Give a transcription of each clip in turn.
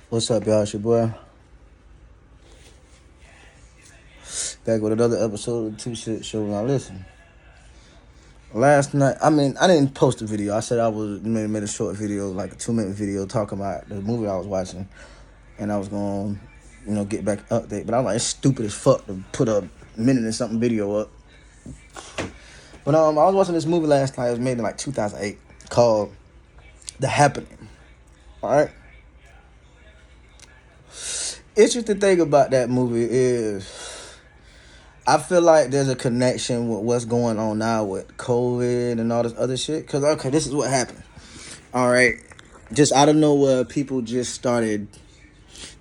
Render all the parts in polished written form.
What's up, y'all? It's your boy. Back with another episode of the Two Shit Show. Now, listen. Last night, I didn't post a video. I said I was made a short video, like a 2-minute video, talking about the movie I was watching, and I was going, get back update. But I was like, it's stupid as fuck to put a minute and something video up. But I was watching this movie last night. It was made in like 2008, called The Happening. All right. Interesting thing about that movie is, I feel like there's a connection with what's going on now with COVID and all this other shit. Because, okay, this is what happened. All right. Just out of nowhere, people just started.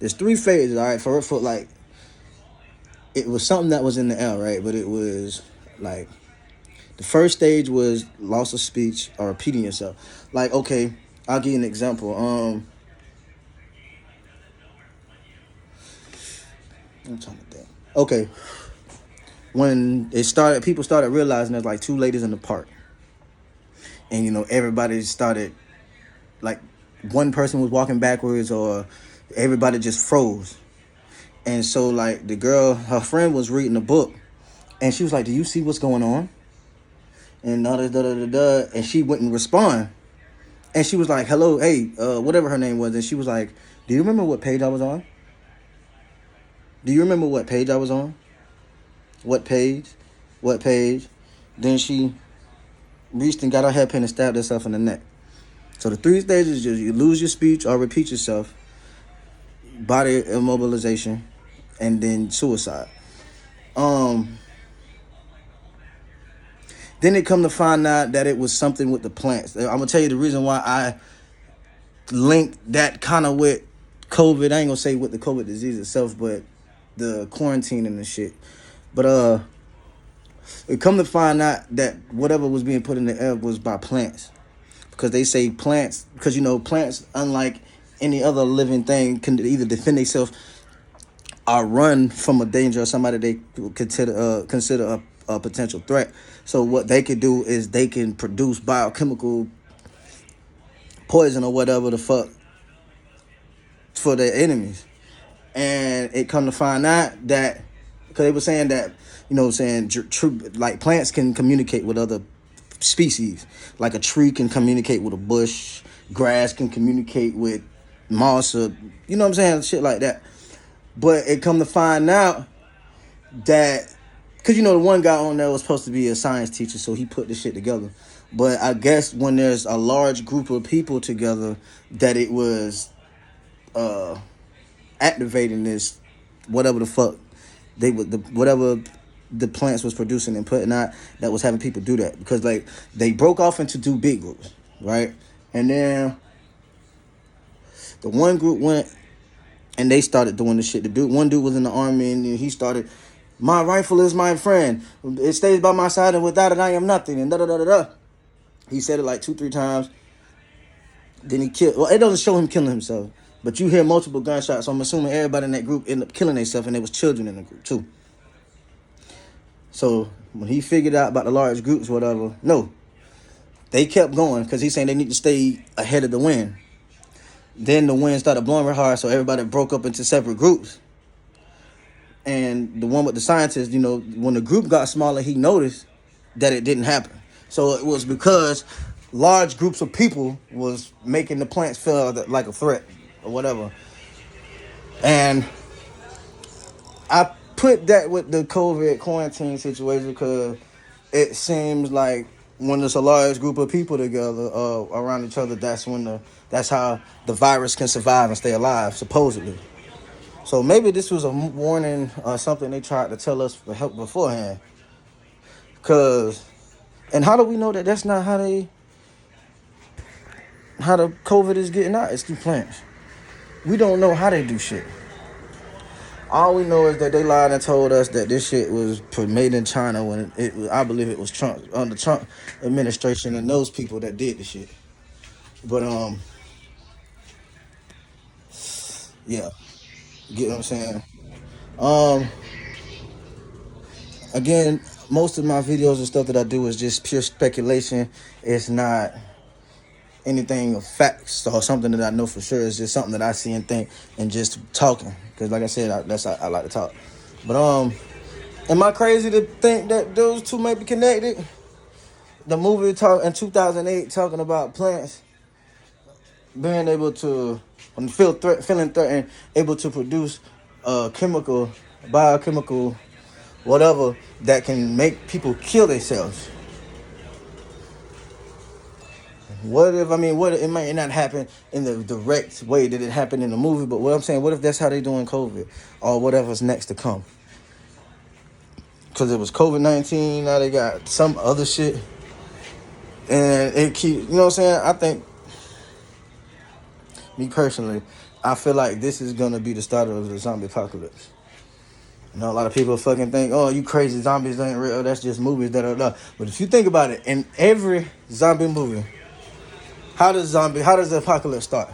There's 3 phases, all right? For like, it was something that was in the air, right? But it was like, the first stage was loss of speech or repeating yourself. Like, okay, I'll give you an example. I'm trying to think. Okay. When it started, people started realizing there's like 2 ladies in the park. And, everybody started, like, one person was walking backwards or everybody just froze. And so, like, the girl, her friend was reading a book. And she was like, do you see what's going on? And and she wouldn't respond. And she was like, hello, hey, whatever her name was. And she was like, do you remember what page I was on? Do you remember what page I was on? What page? What page? Then she reached and got her hairpin and stabbed herself in the neck. So the 3 stages is you lose your speech or repeat yourself, body immobilization, and then suicide. Then it come to find out that it was something with the plants. I'm gonna tell you the reason why I linked that kind of with COVID. I ain't gonna say with the COVID disease itself, but the quarantine and the shit. But it come to find out that whatever was being put in the air was by plants. Because they say plants, because plants, unlike any other living thing, can either defend themselves or run from a danger or somebody they consider a potential threat. So what they could do is they can produce biochemical poison or whatever the fuck for their enemies. And it come to find out that, because they were saying that, like plants can communicate with other species. Like a tree can communicate with a bush, grass can communicate with moss, or shit like that. But it come to find out that, because the one guy on there was supposed to be a science teacher, so he put this shit together. But I guess when there's a large group of people together, that it was activating this whatever the fuck whatever the plants was producing and putting out, that was having people do that. Because like they broke off into 2 big groups, right? And then the one group went and they started doing the shit. One dude was in the army and he started, my rifle is my friend. It stays by my side and without it I am nothing. And da-da-da-da-da. He said it like 2-3 times. Then he killed. Well, it doesn't show him killing himself. But you hear multiple gunshots. So I'm assuming everybody in that group ended up killing themselves, and there was children in the group too. So when he figured out about the large groups, whatever, no. They kept going because he's saying they need to stay ahead of the wind. Then the wind started blowing real hard, so everybody broke up into separate groups. And the one with the scientist, when the group got smaller, he noticed that it didn't happen. So it was because large groups of people was making the plants feel like a threat or whatever. And I put that with the COVID quarantine situation because it seems like when there's a large group of people together around each other, that's how the virus can survive and stay alive, supposedly. So maybe this was a warning or something they tried to tell us for help beforehand. And how do we know that that's not how the COVID is getting out? It's through plants. We don't know how they do shit. All we know is that they lied and told us that this shit was made in China when I believe it was Trump, under Trump administration and those people that did the shit. But yeah, get what I'm saying. Again, most of my videos and stuff that I do is just pure speculation. It's not anything of facts or something that I know for sure. It's just something that I see and think and just talking. Because like I said, I like to talk. But am I crazy to think that those two may be connected? The movie talk in 2008 talking about plants being able to, when feeling threatened, able to produce a chemical, biochemical, whatever that can make people kill themselves. What if, it might not happen in the direct way that it happened in the movie, but what I'm saying, what if that's how they doing COVID or whatever's next to come? Because it was COVID-19, now they got some other shit. And it keep, you know what I'm saying? I think, me personally, I feel like this is going to be the start of the zombie apocalypse. You know, a lot of people fucking think, oh, you crazy, zombies ain't real, that's just movies, da-da-da. But if you think about it, in every zombie movie, how does the apocalypse start?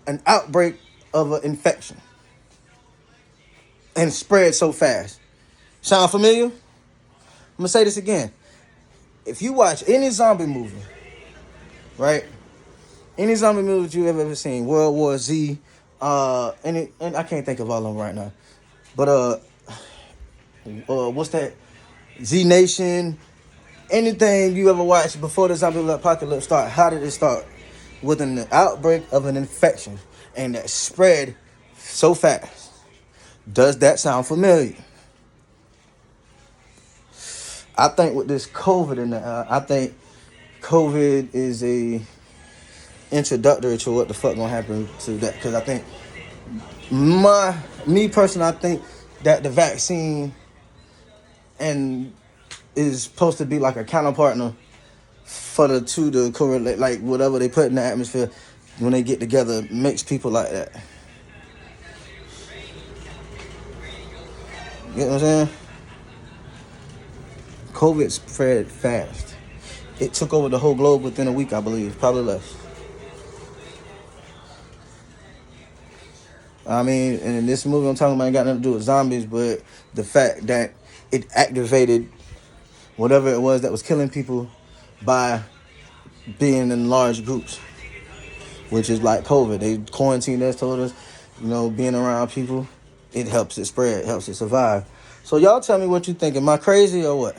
An outbreak of an infection. And spread so fast. Sound familiar? I'm going to say this again. If you watch any zombie movie, right? Any zombie movie you've ever seen, World War Z, and I can't think of all of them right now. But, what's that? Z Nation, anything you ever watched before the zombie apocalypse start, how did it start? With an outbreak of an infection and that spread so fast. Does that sound familiar? I think with this COVID I think COVID is a introductory to what the fuck gonna happen to that. Because I think me personally, I think that the vaccine and is supposed to be like a counterpartner for the two to correlate, like whatever they put in the atmosphere when they get together makes people like that. You know what I'm saying? COVID spread fast. It took over the whole globe within a week, I believe, probably less. And in this movie I'm talking about ain't got nothing to do with zombies, but the fact that it activated whatever it was that was killing people by being in large groups, which is like COVID. They quarantined us, told us, being around people, it helps it spread, helps it survive. So y'all tell me what you think. Am I crazy or what?